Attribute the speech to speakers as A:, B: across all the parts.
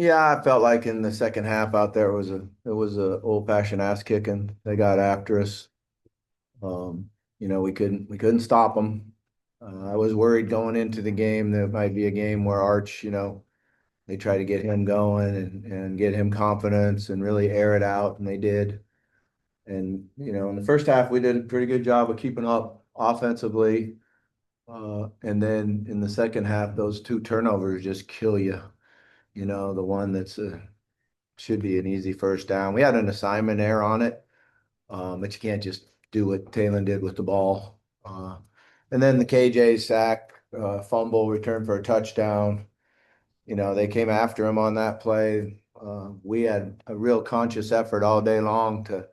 A: Yeah, I felt like in the second half out there it was a old fashioned ass kicking. They got after us. Um, we couldn't stop them. I was worried going into the game that it might be a game where Arch, they try to get him going and get him confidence and really air it out, and they did. And in the first half we did a pretty good job of keeping up offensively. And then in the second half, those two turnovers just kill you. The one that's should be an easy first down. We had an assignment error on it, but you can't just do what Taylor did with the ball. And then the KJ sack, fumble, return for a touchdown. They came after him on that play. We had a real conscious effort all day long to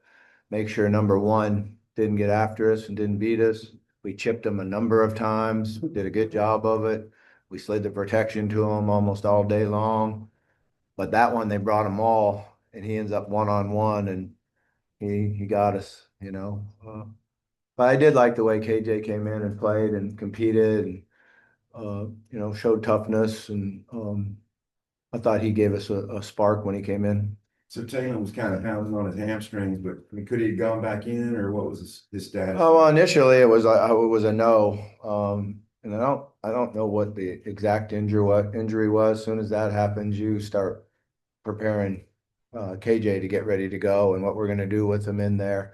A: make sure number one didn't get after us and didn't beat us. We chipped him a number of times, did a good job of it. We slid the protection to him almost all day long. But that one, they brought him all, and he ends up one on one, and he got us. But I did like the way KJ came in and played and competed and showed toughness, and I thought he gave us a spark when he came in.
B: So Taylor was kind of pounding on his hamstrings, but I mean, could he have gone back in, or what was his status?
A: Oh, well, initially it was a no, and I don't know what the exact injury was. As soon as that happens, you start preparing KJ to get ready to go and what we're going to do with him in there.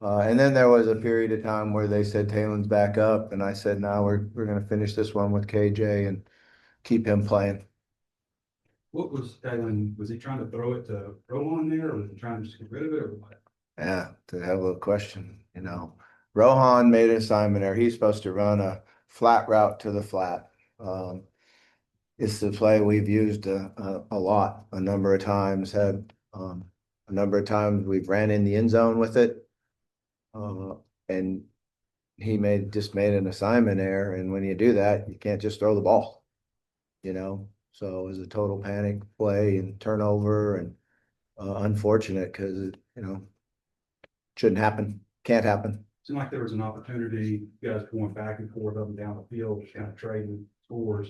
A: And then there was a period of time where they said Talen's back up, and I said, no, we're going to finish this one with KJ and keep him playing.
C: What was Dylan? Was he trying to throw it to Rowan there, or was he trying to just get rid of it, or what?
A: Yeah, to have a question. Rohan made an assignment there. He's supposed to run a flat route to the flat. Um, it's the play we've used a lot, a number of times. Had a number of times we've ran in the end zone with it, and he made an assignment there. And when you do that, you can't just throw the ball. So it was a total panic play and turnover and unfortunate because shouldn't happen, can't happen.
C: Seemed like there was an opportunity, you guys going back and forth up and down the field, just kind of trading scores.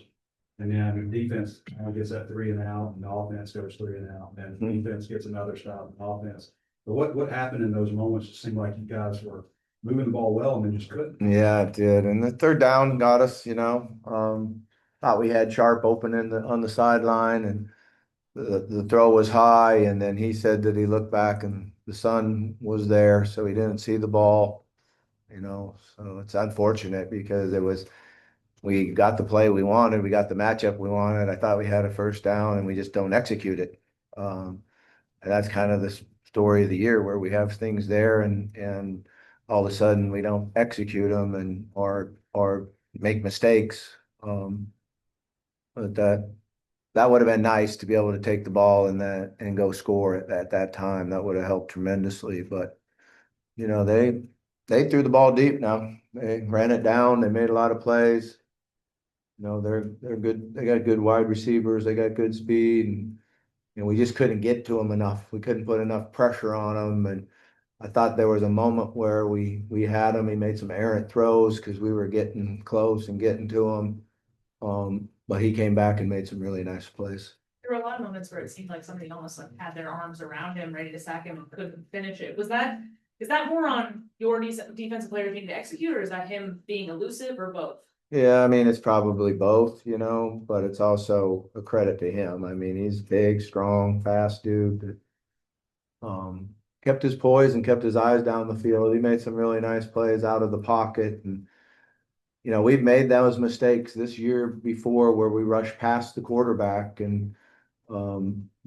C: And then defense gets that 3 and out, and the offense goes 3 and out, and then defense gets another stop in offense. But what happened in those moments? It seemed like you guys were moving the ball well and then just couldn't.
A: Yeah, it did. And the third down got us. Thought we had Sharp open on the sideline, and the throw was high, and then he said that he looked back and the sun was there, so he didn't see the ball. So it's unfortunate because we got the play we wanted, we got the matchup we wanted. I thought we had a first down, and we just don't execute it. And that's kind of the story of the year where we have things there, and all of a sudden we don't execute them and or make mistakes. But that would have been nice to be able to take the ball and go score at that time. That would have helped tremendously. But they threw the ball deep now. They ran it down. They made a lot of plays. They're good. They got good wide receivers. They got good speed, and we just couldn't get to them enough. We couldn't put enough pressure on them. And I thought there was a moment where we had him. He made some errant throws because we were getting close and getting to him. But he came back and made some really nice plays.
D: There were a lot of moments where it seemed like somebody almost like had their arms around him, ready to sack him and couldn't finish it. Is that more on your defensive players needing to execute, or is that him being elusive, or both?
A: Yeah, I mean, it's probably both, but it's also a credit to him. I mean, he's big, strong, fast dude that kept his poise and kept his eyes down the field. He made some really nice plays out of the pocket. And, we've made those mistakes this year before where we rush past the quarterback, and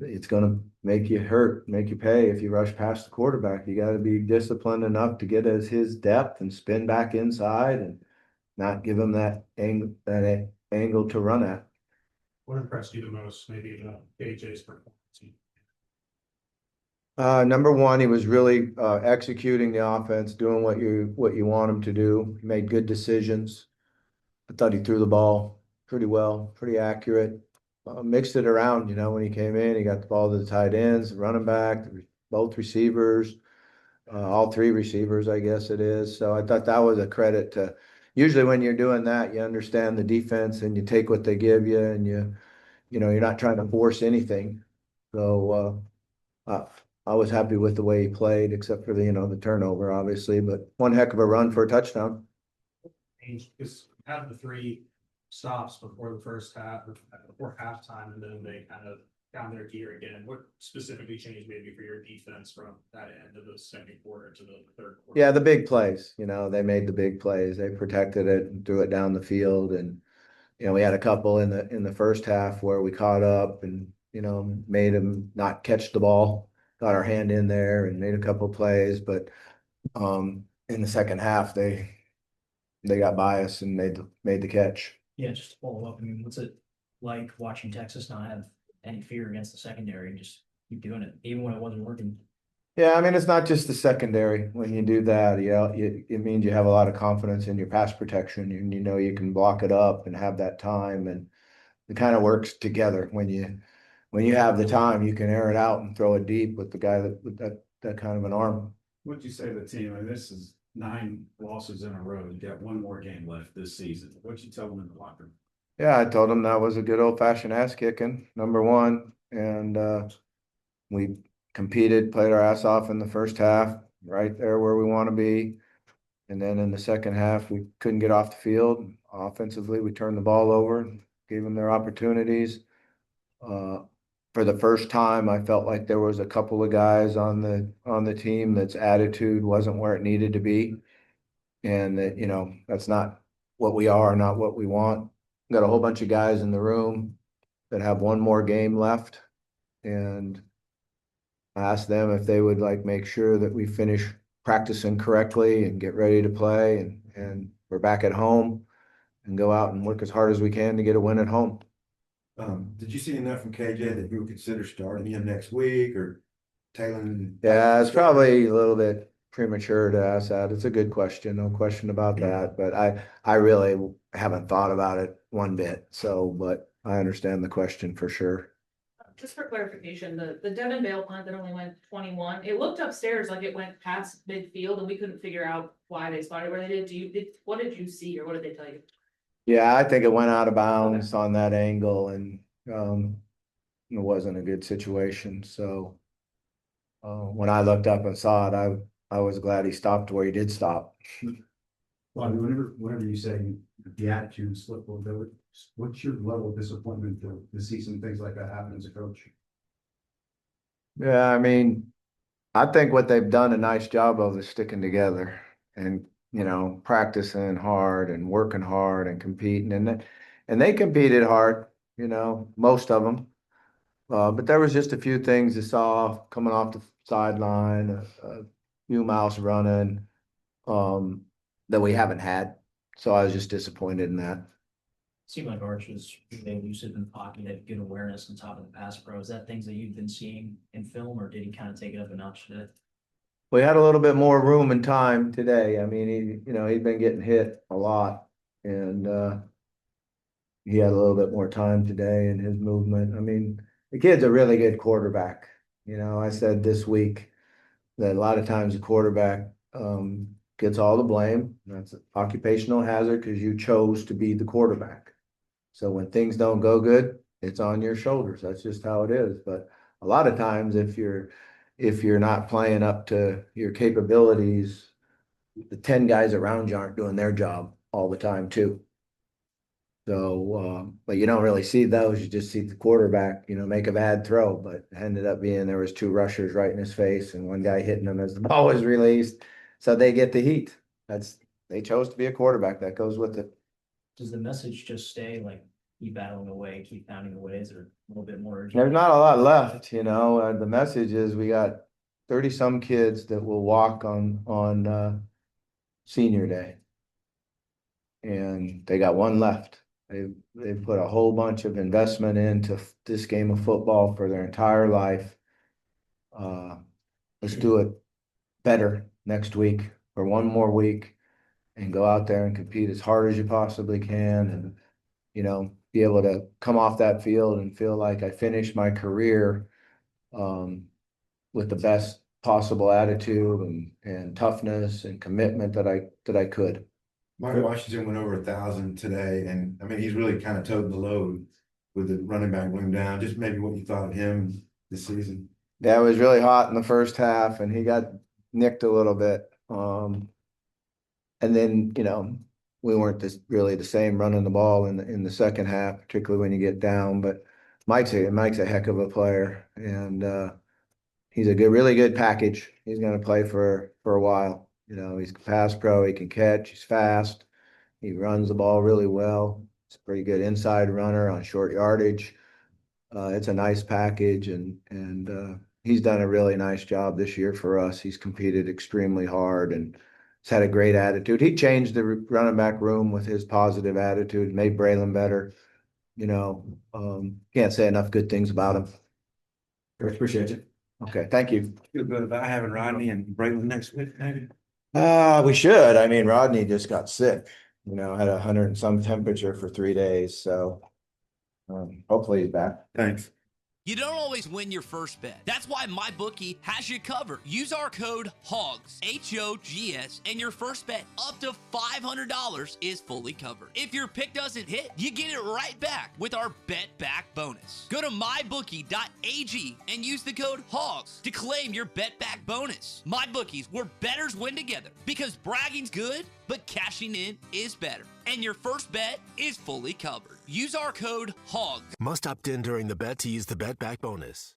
A: it's going to make you hurt, make you pay if you rush past the quarterback. You got to be disciplined enough to get as his depth and spin back inside and not give him that angle to run at.
C: What impressed you the most, maybe AJ's performance?
A: Number one, he was really executing the offense, doing what you want him to do. He made good decisions. I thought he threw the ball pretty well, pretty accurate. Mixed it around, when he came in, he got the ball to the tight ends, running back, both receivers, all three receivers, I guess it is. So I thought that was a credit to. Usually when you're doing that, you understand the defense and you take what they give you and you you're not trying to force anything. So, I was happy with the way he played, except for the turnover, obviously, but one heck of a run for a touchdown.
E: Because had the three stops before the first half, or before halftime, and then they kind of found their gear again. What specifically changed maybe for your defense from that end of the second quarter to the third quarter?
A: Yeah, the big plays, they made the big plays. They protected it and threw it down the field. And, we had a couple in the first half where we caught up and, made them not catch the ball, got our hand in there and made a couple plays. But in the second half, they got by us and made the catch.
F: Yeah, just to follow up, I mean, what's it like watching Texas not have any fear against the secondary and just keep doing it, even when it wasn't working?
A: Yeah, I mean, it's not just the secondary. When you do that, it means you have a lot of confidence in your pass protection and you can block it up and have that time, and it kind of works together. When you have the time, you can air it out and throw it deep with the guy with that kind of an arm.
C: What'd you say to the team? I mean, this is 9 losses in a row. You got one more game left this season. What'd you tell them in the locker room?
A: Yeah, I told him that was a good old-fashioned ass kicking, number one, and we competed, played our ass off in the first half, right there where we want to be. And then in the second half, we couldn't get off the field. Offensively, we turned the ball over, gave them their opportunities. For the first time, I felt like there was a couple of guys on the team that's attitude wasn't where it needed to be. And that, that's not what we are, not what we want. Got a whole bunch of guys in the room that have one more game left. And I asked them if they would make sure that we finish practicing correctly and get ready to play, and we're back at home and go out and work as hard as we can to get a win at home.
B: Did you see enough from KJ that you would consider starting him next week or tailing?
A: Yeah, it's probably a little bit premature to ask that. It's a good question, no question about that, but I really haven't thought about it one bit. So, but I understand the question for sure.
D: Just for clarification, the Devin Bale punt that only went 21, it looked upstairs like it went past midfield and we couldn't figure out why they spotted where they did. What did you see or what did they tell you?
A: Yeah, I think it went out of bounds on that angle, and it wasn't a good situation. So when I looked up and saw it, I was glad he stopped where he did stop.
C: Bobby, whenever you say the attitude slip a little bit, what's your level of disappointment to see some things like that happen as a coach?
A: Yeah, I mean, I think what they've done a nice job of is sticking together and, practicing hard and working hard and competing. And they competed hard, most of them. But there was just a few things I saw coming off the sideline, a few miles running, that we haven't had. So I was just disappointed in that.
F: Seemed like Arch was really elusive in the pocket, had good awareness on top of the pass pro. Is that things that you've been seeing in film, or did he kind of take it up a notch today?
A: We had a little bit more room and time today. I mean, he'd been getting hit a lot, and he had a little bit more time today in his movement. I mean, the kid's a really good quarterback. I said this week that a lot of times the quarterback gets all the blame. That's an occupational hazard because you chose to be the quarterback. So when things don't go good, it's on your shoulders. That's just how it is. But a lot of times if you're not playing up to your capabilities, the 10 guys around you aren't doing their job all the time too. So, but you don't really see those. You just see the quarterback, make a bad throw, but it ended up being there was 2 rushers right in his face and one guy hitting him as the ball was released. So they get the heat. They chose to be a quarterback. That goes with it.
F: Does the message just stay like keep battling away, keep pounding away? Is there a little bit more urgency?
A: There's not a lot left, the message is we got 30 some kids that will walk on senior day. And they got one left. They've put a whole bunch of investment into this game of football for their entire life. Let's do it better next week for one more week and go out there and compete as hard as you possibly can, and be able to come off that field and feel like I finished my career with the best possible attitude and toughness and commitment that I could.
B: Michael Washington went over 1,000 today, and I mean, he's really kind of toting the load. with the running back room down, just maybe what you thought of him this season.
A: That was really hot in the first half and he got nicked a little bit. And then, we weren't really the same running the ball in the second half, particularly when you get down, but Mike's a heck of a player and, he's a really good package. He's going to play for a while. He's a pass pro. He can catch. He's fast. He runs the ball really well. He's a pretty good inside runner on short yardage. It's a nice package, and he's done a really nice job this year for us. He's competed extremely hard and he's had a great attitude. He changed the running back room with his positive attitude, made Braylon better. Can't say enough good things about him.
B: Coach, appreciate you.
A: Okay, thank you.
B: Feel good about having Rodney and Braylon next week, maybe?
A: We should. I mean, Rodney just got sick, had 100 and some temperature for 3 days, so hopefully he's back.
B: Thanks.
G: You don't always win your first bet. That's why MyBookie has you covered. Use our code HOGS, H-O-G-S, and your first bet up to $500 is fully covered. If your pick doesn't hit, you get it right back with our Bet Back bonus. Go to mybookie.ag and use the code HOGS to claim your Bet Back bonus. MyBookie's where bettors win together because bragging's good, but cashing in is better. And your first bet is fully covered. Use our code HOGS.
H: Must opt in during the bet to use the Bet Back bonus.